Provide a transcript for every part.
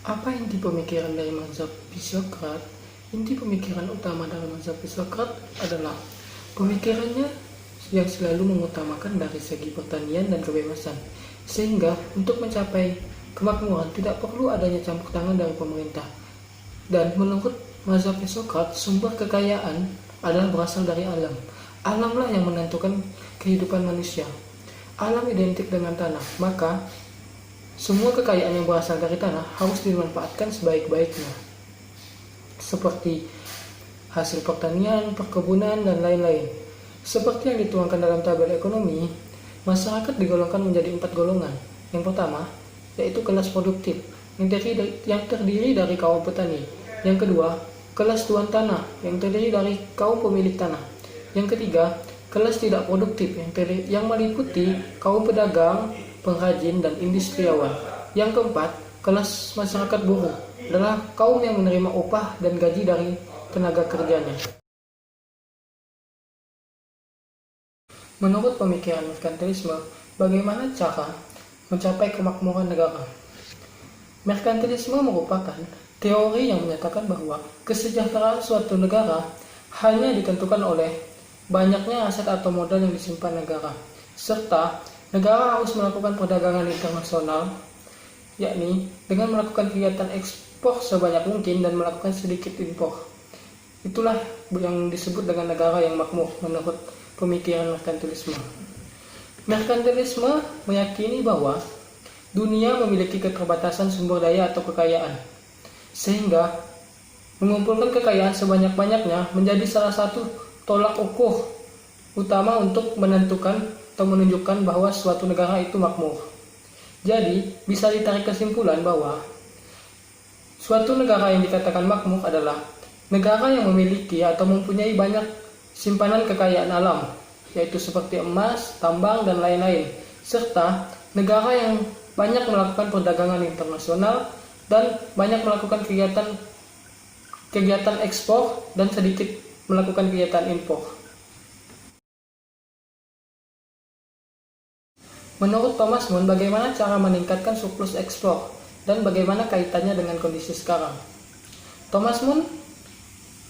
Apa inti pemikiran dari mazhab Sokrat? Inti pemikiran utama dalam mazhab Sokrat adalah pemikirannya yang selalu mengutamakan dari segi pertanian dan kebebasan, sehingga untuk mencapai kemakmuran tidak perlu adanya campur tangan dari pemerintah. Dan menurut mazhab Sokrat, sumber kekayaan adalah berasal dari alam. Alamlah yang menentukan kehidupan manusia. Alam identik dengan tanah, maka semua kekayaan yang berasal dari tanah harus dimanfaatkan sebaik-baiknya, seperti hasil pertanian, perkebunan, dan lain-lain. Seperti yang dituangkan dalam tabel ekonomi, masyarakat digolongkan menjadi 4 golongan. Yang pertama, yaitu kelas produktif, yang terdiri dari kaum petani. Yang kedua, kelas tuan tanah, yang terdiri dari kaum pemilik tanah. Yang ketiga, kelas tidak produktif, yang meliputi kaum pedagang, pengrajin, dan industriawan. Yang keempat, kelas masyarakat buruh adalah kaum yang menerima upah dan gaji dari tenaga kerjanya. Menurut pemikiran merkantilisme, bagaimana cara mencapai kemakmuran negara? Merkantilisme merupakan teori yang menyatakan bahwa kesejahteraan suatu negara hanya ditentukan oleh banyaknya aset atau modal yang disimpan negara, serta negara harus melakukan perdagangan internasional, yakni dengan melakukan kegiatan ekspor sebanyak mungkin dan melakukan sedikit impor. Itulah yang disebut dengan negara yang makmur menurut pemikiran merkantilisme. Merkantilisme meyakini bahwa dunia memiliki keterbatasan sumber daya atau kekayaan, sehingga mengumpulkan kekayaan sebanyak-banyaknya menjadi salah satu tolak ukur utama untuk menentukan atau menunjukkan bahwa suatu negara itu makmur. Jadi, bisa ditarik kesimpulan bahwa suatu negara yang dikatakan makmur adalah negara yang memiliki atau mempunyai banyak simpanan kekayaan alam, yaitu seperti emas, tambang, dan lain-lain, serta negara yang banyak melakukan perdagangan internasional dan banyak melakukan kegiatan ekspor dan sedikit melakukan kegiatan impor. Menurut Thomas Moon, bagaimana cara meningkatkan surplus ekspor dan bagaimana kaitannya dengan kondisi sekarang? Thomas Moon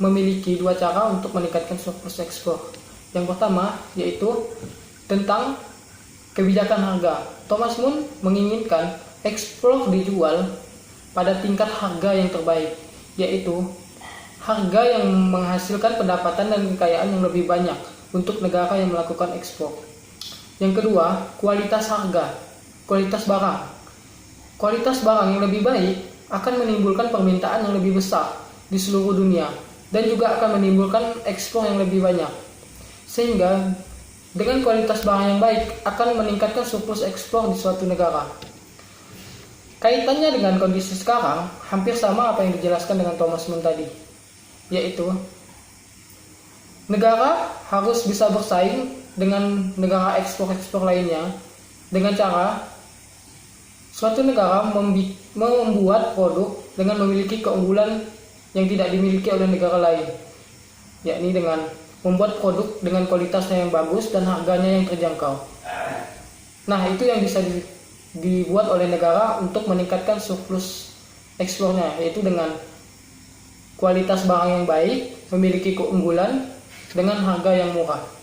memiliki 2 cara untuk meningkatkan surplus ekspor. Yang pertama yaitu tentang kebijakan harga. Thomas Moon menginginkan ekspor dijual pada tingkat harga yang terbaik, yaitu harga yang menghasilkan pendapatan dan kekayaan yang lebih banyak untuk negara yang melakukan ekspor. Yang kedua, kualitas harga, kualitas barang. Kualitas barang yang lebih baik akan menimbulkan permintaan yang lebih besar di seluruh dunia dan juga akan menimbulkan ekspor yang lebih banyak. Sehingga dengan kualitas barang yang baik akan meningkatkan surplus ekspor di suatu negara. Kaitannya dengan kondisi sekarang hampir sama apa yang dijelaskan dengan Thomas Moon tadi, yaitu negara harus bisa bersaing dengan negara ekspor-ekspor lainnya dengan cara suatu negara membuat produk dengan memiliki keunggulan yang tidak dimiliki oleh negara lain, yakni dengan membuat produk dengan kualitasnya yang bagus dan harganya yang terjangkau. Nah, itu yang bisa dibuat oleh negara untuk meningkatkan surplus ekspornya, yaitu dengan kualitas barang yang baik, memiliki keunggulan dengan harga yang murah.